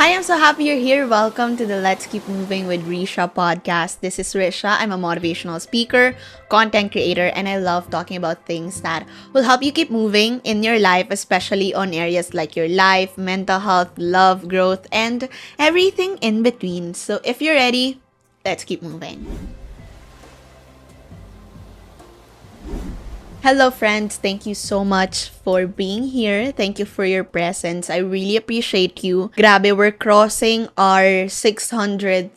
Hi, I'm so happy you're here. Welcome to the Let's Keep Moving with Risha podcast. This is Risha. I'm a motivational speaker, content creator, and I love talking about things that will help you keep moving in your life, especially on areas like your life, mental health, love, growth, and everything in between. So if you're ready, let's keep moving. Hello, friends. Thank you so much for being here. Thank you for your presence. I really appreciate you. Grabe, we're crossing our 600,000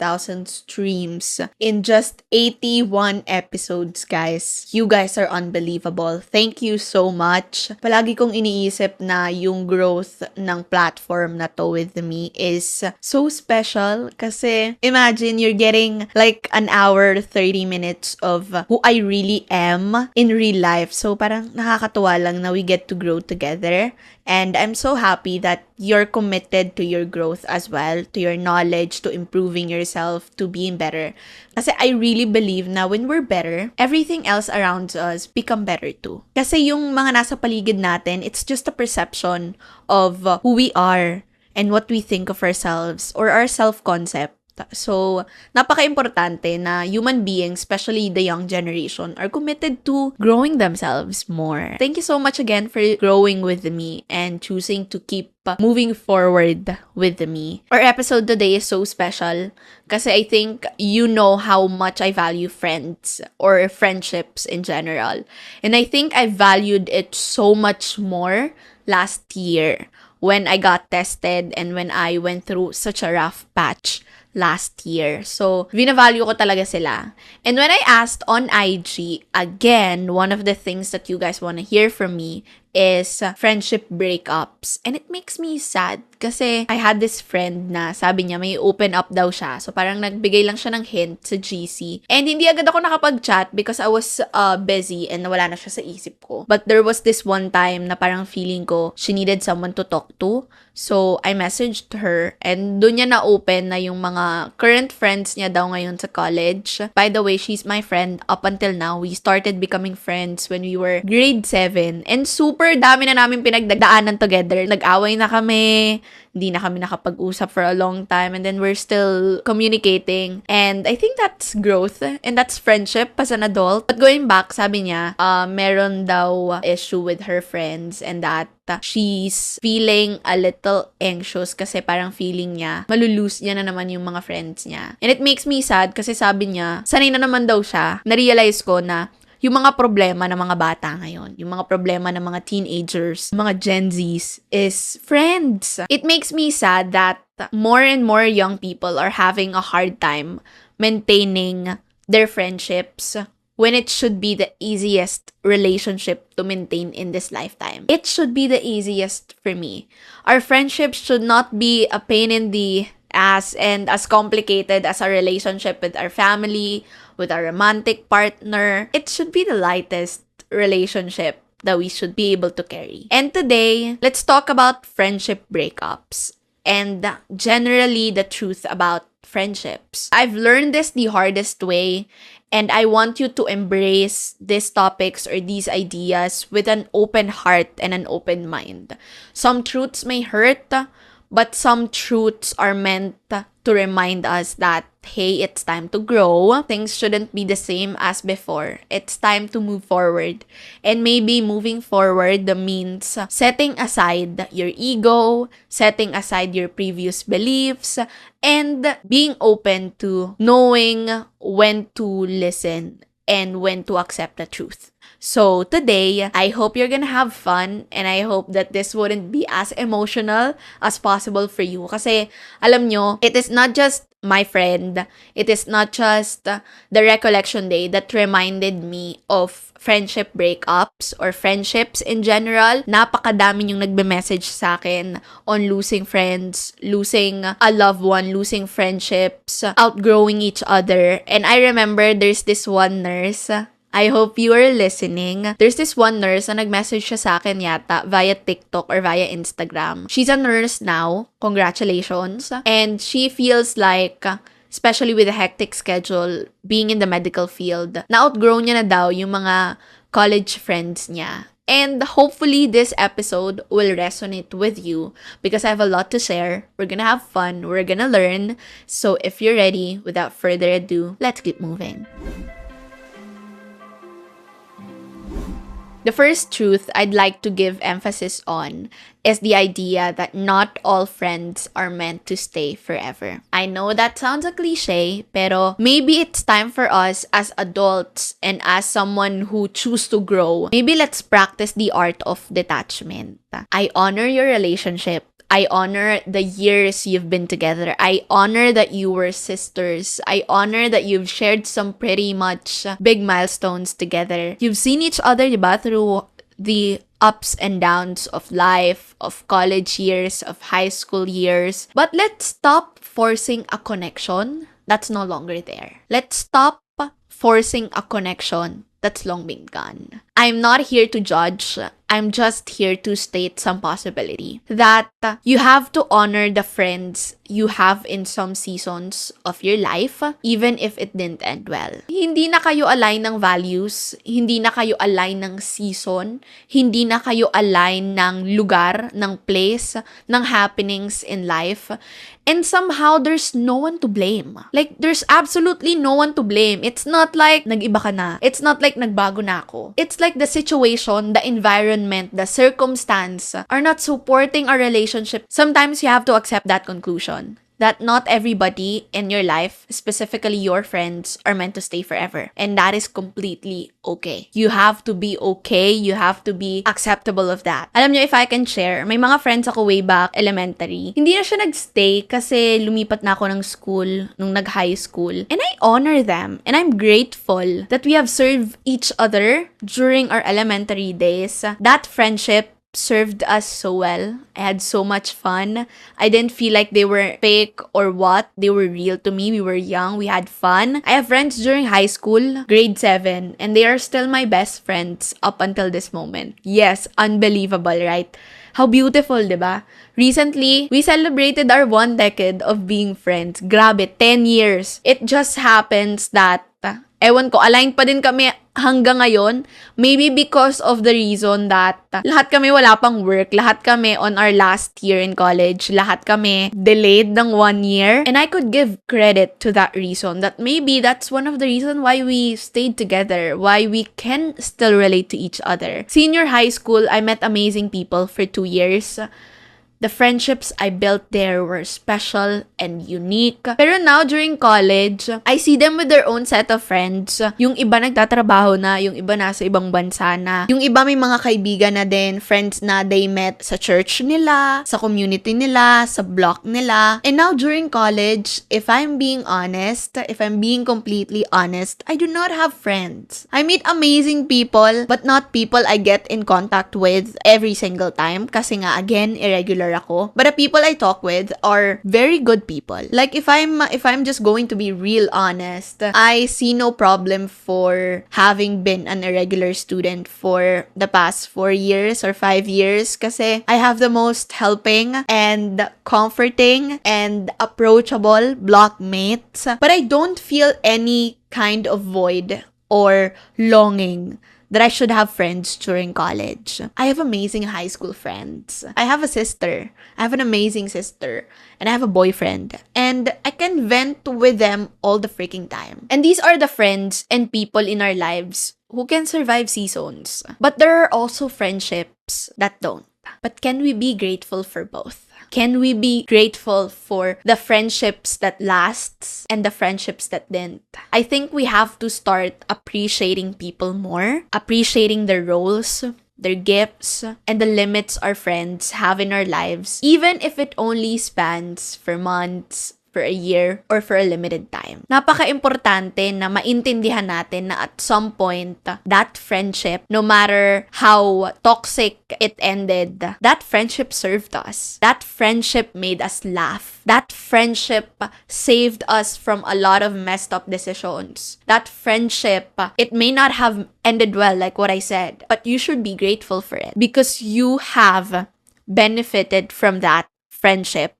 streams in just 81 episodes, guys. You guys are unbelievable. Thank you so much. Palagi kong iniisip na yung growth ng platform na to with me is so special kasi imagine you're getting like an hour, 30 minutes of who I really am in real life. So parang nakakatuwa lang na we get to grow together. And I'm so happy that you're committed to your growth as well, to your knowledge, to improving yourself, to being better. Kasi I really believe na when we're better, everything else around us become better too. Kasi yung mga nasa paligid natin, it's just a perception of who we are and what we think of ourselves or our self-concept. So, napaka-importante na human beings, especially the young generation, are committed to growing themselves more. Thank you so much again for growing with me and choosing to keep moving forward with me. Our episode today is so special kasi I think you know how much I value friends or friendships in general. And I think I valued it so much more last year when I got tested and when I went through such a rough patch last year. So, binavalue ko talaga sila. And when I asked on IG, again, one of the things that you guys want to hear from me is friendship breakups. And it makes me sad kasi I had this friend na sabi niya may open up daw siya. So, parang nagbigay lang siya ng hint sa GC. And hindi agad ako nakapag-chat because I was busy and wala na siya sa isip ko. But there was this one time na parang feeling ko she needed someone to talk to. So, I messaged her and doon niya na-open na yung mga current friends niya daw ngayon sa college. By the way, she's my friend up until now. We started becoming friends when we were grade 7 and super dami na namin pinagdadaanan together. Nag-away na kami, hindi na kami nakapag-usap for a long time and then we're still communicating. And I think that's growth and that's friendship as an adult. But going back, sabi niya, meron daw issue with her friends and that she's feeling a little anxious kasi parang feeling niya malulose niya na naman yung mga friends niya. And it makes me sad kasi sabi niya, sanay na naman daw siya. Na-realize ko na yung mga problema ng mga bata ngayon, yung mga problema ng mga teenagers, mga Gen Zs is friends. It makes me sad that more and more young people are having a hard time maintaining their friendships when it should be the easiest relationship to maintain in this lifetime. It should be the easiest for me. Our friendships should not be a pain in the ass and as complicated as our relationship with our family, with our romantic partner. It should be the lightest relationship that we should be able to carry. And today, let's talk about friendship breakups and generally the truth about friendships. I've learned this the hardest way and I want you to embrace these topics or these ideas with an open heart and an open mind. Some truths may hurt, but some truths are meant to remind us that, hey, it's time to grow. Things shouldn't be the same as before. It's time to move forward. And maybe moving forward means setting aside your ego, setting aside your previous beliefs, and being open to knowing when to listen and when to accept the truth. So today, I hope you're gonna have fun and I hope that this wouldn't be as emotional as possible for you. Kasi, alam nyo, it is not just my friend, it is not just the recollection day that reminded me of friendship breakups or friendships in general. Napakadami yung nagbe-message sa akin on losing friends, losing a loved one, losing friendships, outgrowing each other. And I remember there's this one nurse, I hope you are listening. There's this one nurse na nag-message siya sa akin yata via TikTok or via Instagram. She's a nurse now. Congratulations. And she feels like, especially with a hectic schedule, being in the medical field, na-outgrow niya na daw yung mga college friends niya. And hopefully this episode will resonate with you because I have a lot to share. We're gonna have fun, we're gonna learn. So if you're ready, without further ado, let's keep moving. The first truth I'd like to give emphasis on is the idea that not all friends are meant to stay forever. I know that sounds a cliche, pero maybe it's time for us as adults and as someone who choose to grow, maybe let's practice the art of detachment. I honor your relationship. I honor the years you've been together. I honor that you were sisters. I honor that you've shared some pretty much big milestones together. You've seen each other, diba, through the ups and downs of life, of college years, of high school years. But let's stop forcing a connection that's no longer there. Let's stop forcing a connection that's long been gone. I'm not here to judge. I'm just here to state some possibility that you have to honor the friends you have in some seasons of your life, even if it didn't end well. Hindi na kayo align ng values, hindi na kayo align ng season, hindi na kayo align ng lugar, ng place, ng happenings in life. And somehow, there's no one to blame. Like, there's absolutely no one to blame. It's not like, nag-iba ka na. It's not like, nagbago na ako. It's like the situation, the environment, the circumstance are not supporting our relationship. Sometimes you have to accept that conclusion. That not everybody in your life, specifically your friends, are meant to stay forever. And that is completely okay. You have to be okay. You have to be acceptable of that. Alam nyo, if I can share, may mga friends ako way back elementary. Hindi na siya nagstay kasi lumipat na ako ng school nung nag-high school. And I honor them. And I'm grateful that we have served each other during our elementary days. That friendship served us so well. I had so much fun. I didn't feel like they were fake or what. They were real to me. We were young. We had fun. I have friends during high school, grade 7, and they are still my best friends up until this moment. Yes, unbelievable, right? How beautiful, diba? Recently, we celebrated our 1 decade of being friends. Grabe, 10 years. It just happens that, ewan ko, aligned pa din kami hanggang ngayon. Maybe because of the reason that lahat kami wala pang work. Lahat kami on our last year in college. Lahat kami delayed ng 1 year. And I could give credit to that reason. That maybe that's one of the reasons why we stayed together. Why we can still relate to each other. Senior high school, I met amazing people for 2 years. The friendships I built there were special and unique. Pero now, during college, I see them with their own set of friends. Yung iba nagtatrabaho na, yung iba nasa ibang bansa na. Yung iba may mga kaibigan na din, friends na they met sa church nila, sa community nila, sa block nila. And now, during college, if I'm being honest, if I'm being completely honest, I do not have friends. I meet amazing people, but not people I get in contact with every single time. Kasi nga, again, irregular ako. But the people I talk with are very good people. Like if I'm just going to be real honest, I see no problem for having been an irregular student for the past 4 years or 5 years kasi I have the most helping and comforting and approachable blockmates. But I don't feel any kind of void or longing that I should have friends during college. I have amazing high school friends. I have a sister. I have an amazing sister. And I have a boyfriend. And I can vent with them all the freaking time. And these are the friends and people in our lives who can survive seasons. But there are also friendships that don't. But can we be grateful for both? Can we be grateful for the friendships that lasts and the friendships that didn't? I think we have to start appreciating people more, appreciating their roles, their gifts, and the limits our friends have in our lives, even if it only spans for months, for a year, or for a limited time. Napaka-importante na maintindihan natin na at some point, that friendship, no matter how toxic it ended, that friendship served us. That friendship made us laugh. That friendship saved us from a lot of messed up decisions. That friendship, it may not have ended well, like what I said, but you should be grateful for it because you have benefited from that friendship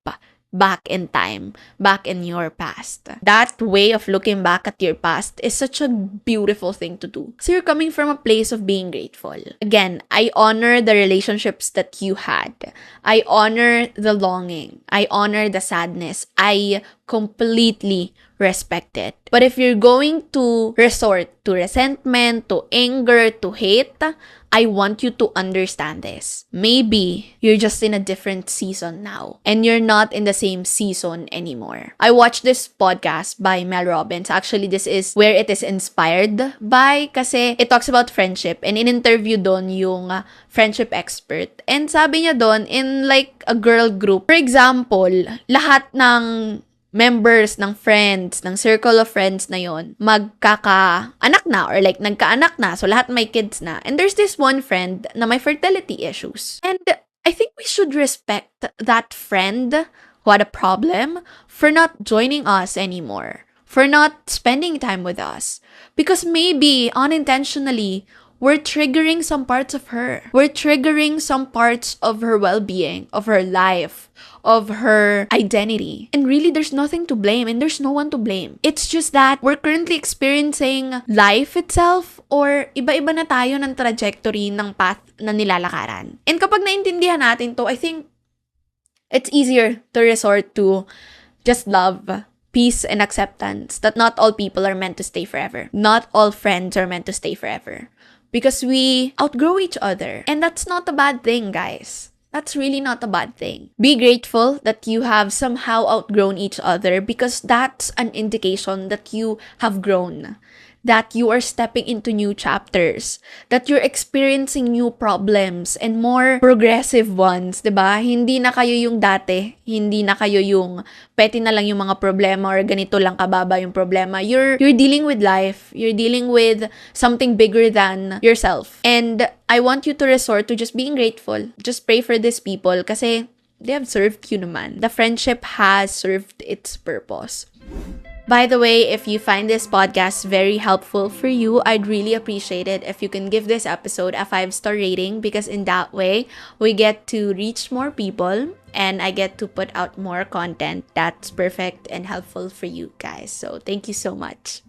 back in time, back in your past. That way of looking back at your past is such a beautiful thing to do. So you're coming from a place of being grateful. Again, I honor the relationships that you had. I honor the longing. I honor the sadness. I completely respect it. But if you're going to resort to resentment, to anger, to hate, I want you to understand this. Maybe you're just in a different season now and you're not in the same season anymore. I watched this podcast by Mel Robbins. Actually, this is where it is inspired by kasi it talks about friendship and in-interview doon yung friendship expert. And sabi niya doon in like a girl group. For example, lahat ng members ng friends, ng circle of friends na yon, magkaka-anak na or like nagka-anak na. So, lahat may kids na. And there's this one friend na may fertility issues. And I think we should respect that friend who had a problem for not joining us anymore, for not spending time with us. Because maybe, unintentionally, we're triggering some parts of her. We're triggering some parts of her well-being, of her life, of her identity. And really, there's nothing to blame and there's no one to blame. It's just that we're currently experiencing life itself or iba-iba na tayo ng trajectory ng path na nilalakaran. And kapag naintindihan natin to, I think it's easier to resort to just love, peace, and acceptance that not all people are meant to stay forever. Not all friends are meant to stay forever. Because we outgrow each other. And that's not a bad thing, guys. That's really not a bad thing. Be grateful that you have somehow outgrown each other because that's an indication that you have grown. That you are stepping into new chapters. That you're experiencing new problems and more progressive ones, 'di ba? Hindi na kayo yung dati. Hindi na kayo yung petty na lang yung mga problema or ganito lang kababa yung problema. You're dealing with life. You're dealing with something bigger than yourself. And I want you to resort to just being grateful. Just pray for these people kasi they have served you naman. The friendship has served its purpose. By the way, if you find this podcast very helpful for you, I'd really appreciate it if you can give this episode a 5-star rating because in that way, we get to reach more people and I get to put out more content that's perfect and helpful for you guys. So thank you so much.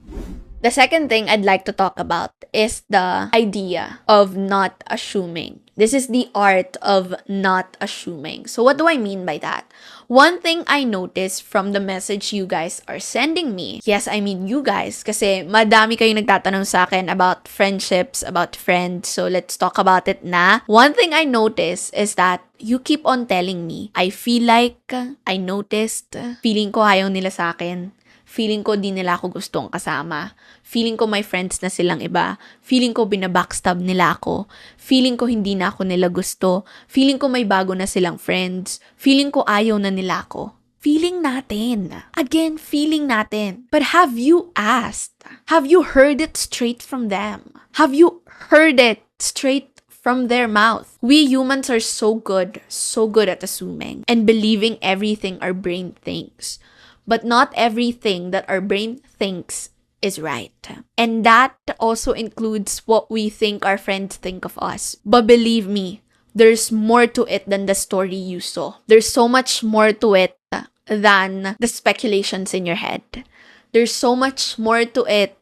The second thing I'd like to talk about is the idea of not assuming. This is the art of not assuming. So what do I mean by that? One thing I noticed from the message you guys are sending me, yes, I mean you guys, kasi madami kayong nagtatanong sa akin about friendships, about friends, so let's talk about it na. One thing I noticed is that you keep on telling me, I feel like, I noticed, feeling ko ayaw nila sa akin. Feeling ko di nila ako gustong kasama. Feeling ko may friends na silang iba. Feeling ko binabackstab nila ako. Feeling ko hindi na ako nila gusto. Feeling ko may bago na silang friends. Feeling ko ayaw na nila ako. Feeling natin. Again, feeling natin. But have you asked? Have you heard it straight from them? Have you heard it straight from their mouth? We humans are so good at assuming and believing everything our brain thinks. But not everything that our brain thinks is right. And that also includes what we think our friends think of us. But believe me, there's more to it than the story you saw. There's so much more to it than the speculations in your head. There's so much more to it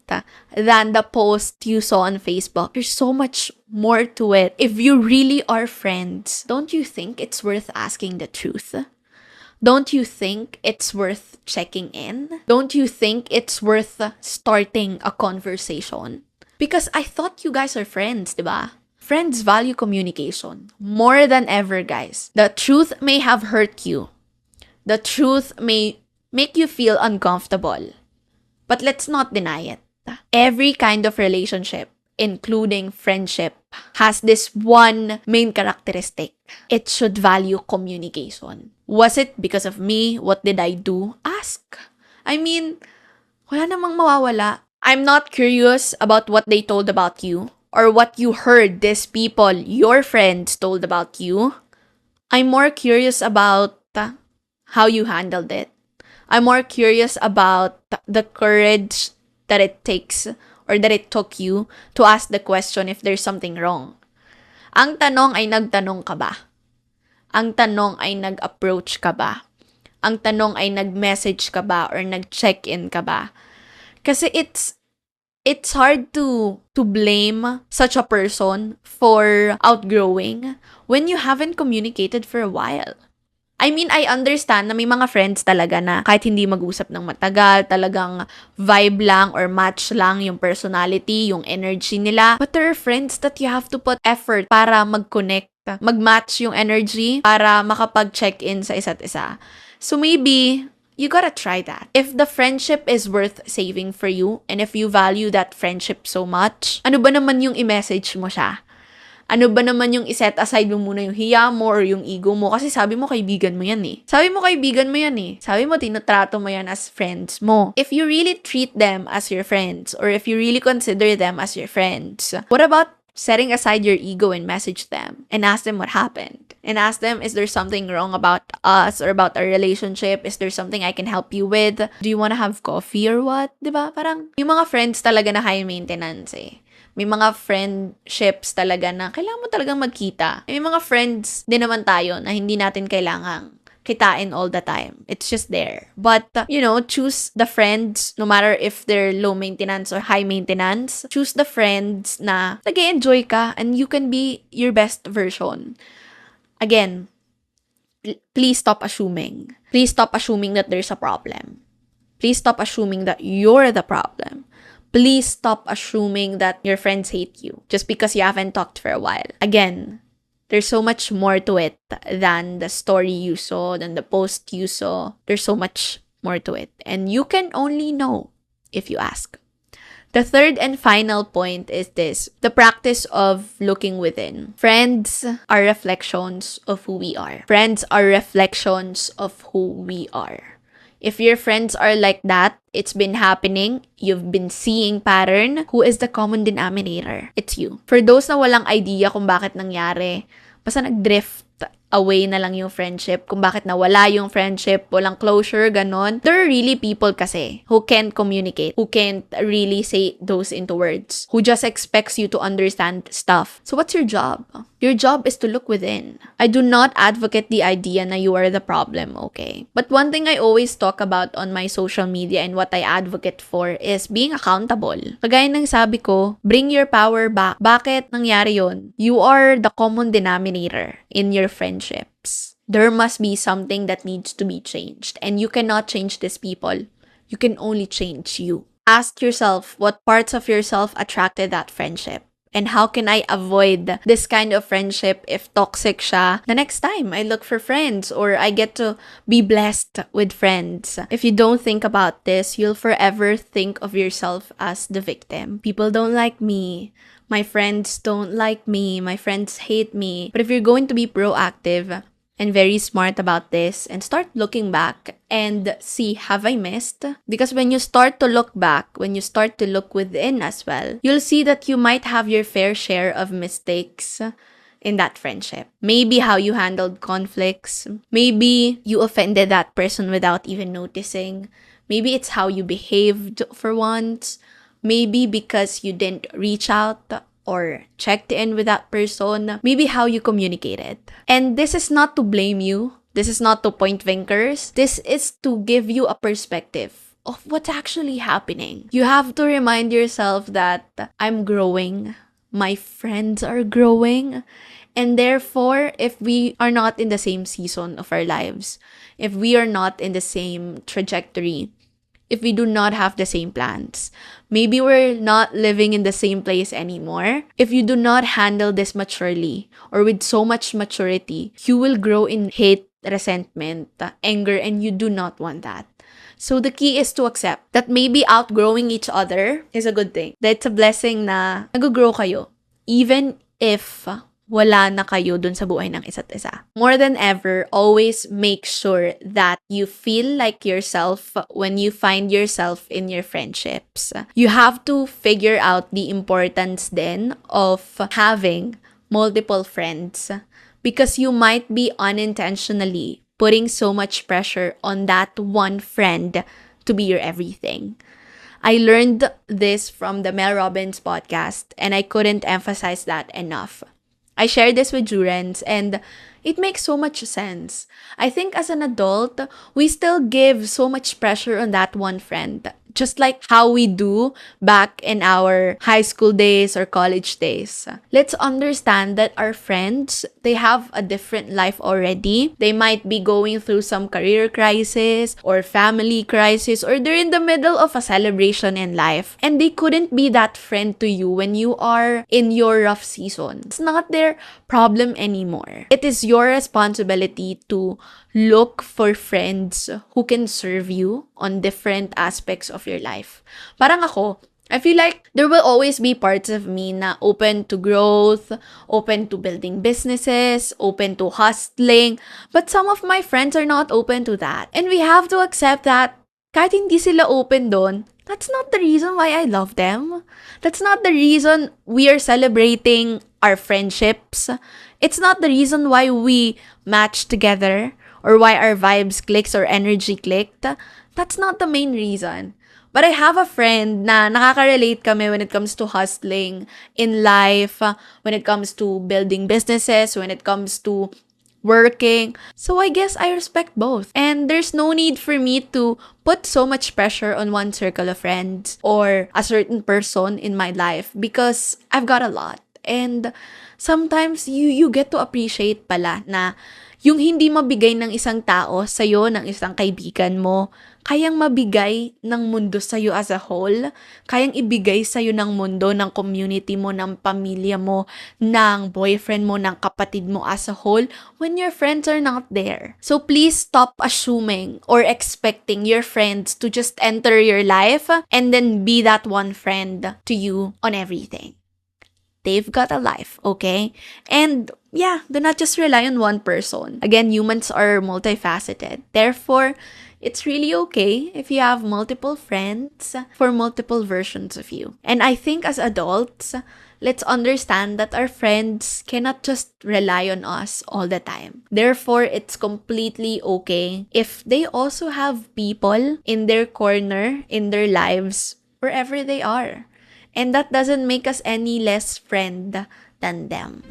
than the post you saw on Facebook. There's so much more to it. If you really are friends, don't you think it's worth asking the truth? Don't you think it's worth checking in? Don't you think it's worth starting a conversation? Because I thought you guys are friends, diba? Friends value communication more than ever, guys. The truth may have hurt you. The truth may make you feel uncomfortable. But let's not deny it. Every kind of relationship, including friendship, has this one main characteristic. It should value communication. Was it because of me? What did I do? Ask. I mean, wala namang mawawala. I'm not curious about what they told about you or what you heard these people, your friends, told about you. I'm more curious about how you handled it. I'm more curious about the courage that it takes or that it took you to ask the question if there's something wrong. Ang tanong ay nagtanong ka ba? Ang tanong ay nag-approach ka ba? Ang tanong ay nag-message ka ba or nag-check-in ka ba? Kasi it's hard to blame such a person for outgrowing when you haven't communicated for a while. I mean, I understand na may mga friends talaga na kahit hindi mag-usap ng matagal, talagang vibe lang or match lang yung personality, yung energy nila. But there are friends that you have to put effort para mag-connect, mag-match yung energy para makapag-check-in sa isa't isa. So maybe you gotta try that. If the friendship is worth saving for you, and if you value that friendship so much, ano ba naman yung i-message mo siya? Ano ba naman yung iset aside mo muna yung hiya mo or yung ego mo? Kasi sabi mo kaibigan mo yan eh. Sabi mo tinutrato mo yan as friends mo. If you really treat them as your friends, or if you really consider them as your friends, what about setting aside your ego and message them and ask them what happened? And ask them, is there something wrong about us or about our relationship? Is there something I can help you with? Do you wanna have coffee or what? Diba? Parang yung mga friends talaga na high maintenance eh. May mga friendships talaga na kailangan mo talagang magkita. May mga friends din naman tayo na hindi natin kailangang kitain all the time. It's just there. But, choose the friends, no matter if they're low maintenance or high maintenance. Choose the friends na nag-enjoy ka and you can be your best version. Again, please stop assuming. Please stop assuming that there's a problem. Please stop assuming that you're the problem. Please stop assuming that your friends hate you just because you haven't talked for a while. Again, there's so much more to it than the story you saw, than the post you saw. There's so much more to it. And you can only know if you ask. The third and final point is this: the practice of looking within. Friends are reflections of who we are. Friends are reflections of who we are. If your friends are like that, it's been happening, you've been seeing pattern, who is the common denominator? It's you. For those na walang idea kung bakit nangyari, basta nag-drift away na lang yung friendship, kung bakit nawala yung friendship, walang closure, ganon. There are really people kasi who can't communicate, who can't really say those into words, who just expects you to understand stuff. So what's your job? Your job is to look within. I do not advocate the idea na you are the problem, okay? But one thing I always talk about on my social media and what I advocate for is being accountable. Kagaya ng sabi ko, bring your power back. Bakit nangyari yun? You are the common denominator in your friendships. There must be something that needs to be changed. And you cannot change these people. You can only change you. Ask yourself what parts of yourself attracted that friendship. And how can I avoid this kind of friendship if toxic siya? The next time I look for friends or I get to be blessed with friends. If you don't think about this, you'll forever think of yourself as the victim. People don't like me. My friends don't like me. My friends hate me. But if you're going to be proactive and very smart about this and start looking back and see, have I missed? Because when you start to look back, when you start to look within as well, you'll see that you might have your fair share of mistakes in that friendship. Maybe how you handled conflicts. Maybe you offended that person without even noticing. Maybe it's how you behaved for once. Maybe because you didn't reach out or checked in with that person. Maybe how you communicated. And this is not to blame you. This is not to point fingers. This is to give you a perspective of what's actually happening. You have to remind yourself that I'm growing. My friends are growing. And therefore, if we are not in the same season of our lives, if we are not in the same trajectory, if we do not have the same plans, maybe we're not living in the same place anymore. If you do not handle this maturely or with so much maturity, you will grow in hate, resentment, anger, and you do not want that. So the key is to accept that maybe outgrowing each other is a good thing. That it's a blessing na nag-grow kayo. Even if wala na kayo dun sa buhay ng isa't isa. More than ever, always make sure that you feel like yourself when you find yourself in your friendships. You have to figure out the importance then of having multiple friends because you might be unintentionally putting so much pressure on that one friend to be your everything. I learned this from the Mel Robbins podcast and I couldn't emphasize that enough. I share this with Jurens, and it makes so much sense. I think as an adult, we still give so much pressure on that one friend, just like how we do back in our high school days or college days. Let's understand that our friends, they have a different life already. They might be going through some career crisis or family crisis, or they're in the middle of a celebration in life, and they couldn't be that friend to you when you are in your rough season. It's not their problem anymore. It is your responsibility to look for friends who can serve you on different aspects of your life. Parang ako, I feel like there will always be parts of me na open to growth, open to building businesses, open to hustling, but some of my friends are not open to that. And we have to accept that kahit hindi sila open doon, that's not the reason why I love them. That's not the reason we are celebrating our friendships. It's not the reason why we match together or why our vibes clicks or energy clicked. That's not the main reason. But I have a friend na nakaka-relate kami when it comes to hustling in life, when it comes to building businesses, when it comes to working. So I guess I respect both. And there's no need for me to put so much pressure on one circle of friends or a certain person in my life because I've got a lot. And sometimes you get to appreciate pala na yung hindi mabigay ng isang tao sa'yo, ng isang kaibigan mo, kayang mabigay ng mundo sa'yo as a whole, kayang ibigay sa'yo ng mundo, ng community mo, ng pamilya mo, ng boyfriend mo, ng kapatid mo as a whole, when your friends are not there. So please stop assuming or expecting your friends to just enter your life and then be that one friend to you on everything. They've got a life, okay? And yeah, do not just rely on one person. Again, humans are multifaceted. Therefore, it's really okay if you have multiple friends for multiple versions of you. And I think as adults, let's understand that our friends cannot just rely on us all the time. Therefore, it's completely okay if they also have people in their corner, in their lives, wherever they are. And that doesn't make us any less friend than them.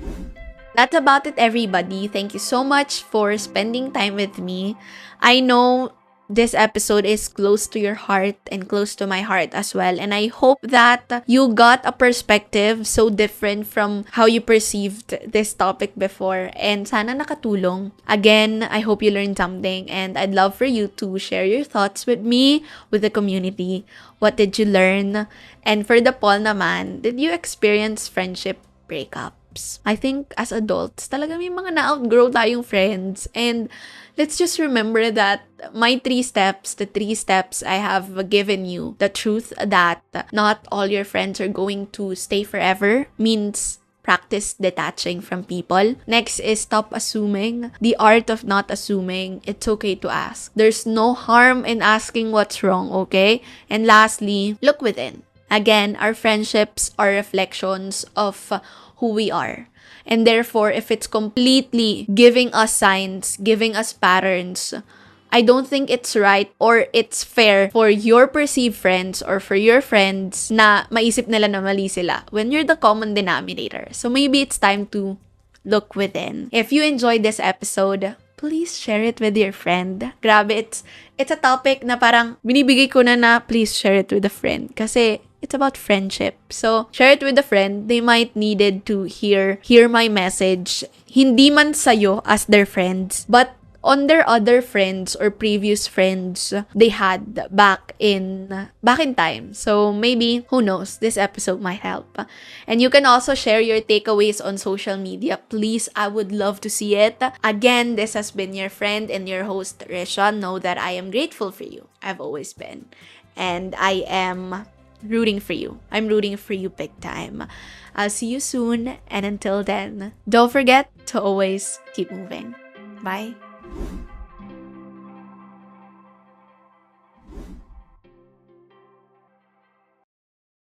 That's about it, everybody. Thank you so much for spending time with me. I know this episode is close to your heart and close to my heart as well. And I hope that you got a perspective so different from how you perceived this topic before. And sana nakatulong. Again, I hope you learned something. And I'd love for you to share your thoughts with me, with the community. What did you learn? And for the poll naman, did you experience friendship breakups? I think as adults, talaga may mga na-outgrow tayong friends. And let's just remember that my 3 steps, the 3 steps I have given you, the truth that not all your friends are going to stay forever, means practice detaching from people. Next is stop assuming. The art of not assuming. It's okay to ask. There's no harm in asking what's wrong, okay? And lastly, look within. Again, our friendships are reflections of who we are. And therefore, if it's completely giving us signs, giving us patterns, I don't think it's right or it's fair for your perceived friends or for your friends na maisip nila na mali sila when you're the common denominator. So maybe it's time to look within. If you enjoyed this episode, please share it with your friend. Grabe, it's a topic na parang binibigay ko na please share it with a friend. Kasi it's about friendship. So, share it with a friend. They might needed to hear my message. Hindi man sa'yo as their friends, but on their other friends or previous friends they had back in time. So maybe, who knows, this episode might help. And you can also share your takeaways on social media. Please, I would love to see it. Again, this has been your friend and your host, Risha. Know that I am grateful for you. I've always been. And I am rooting for you. I'm rooting for you big time. I'll see you soon. And until then, don't forget to always keep moving. Bye.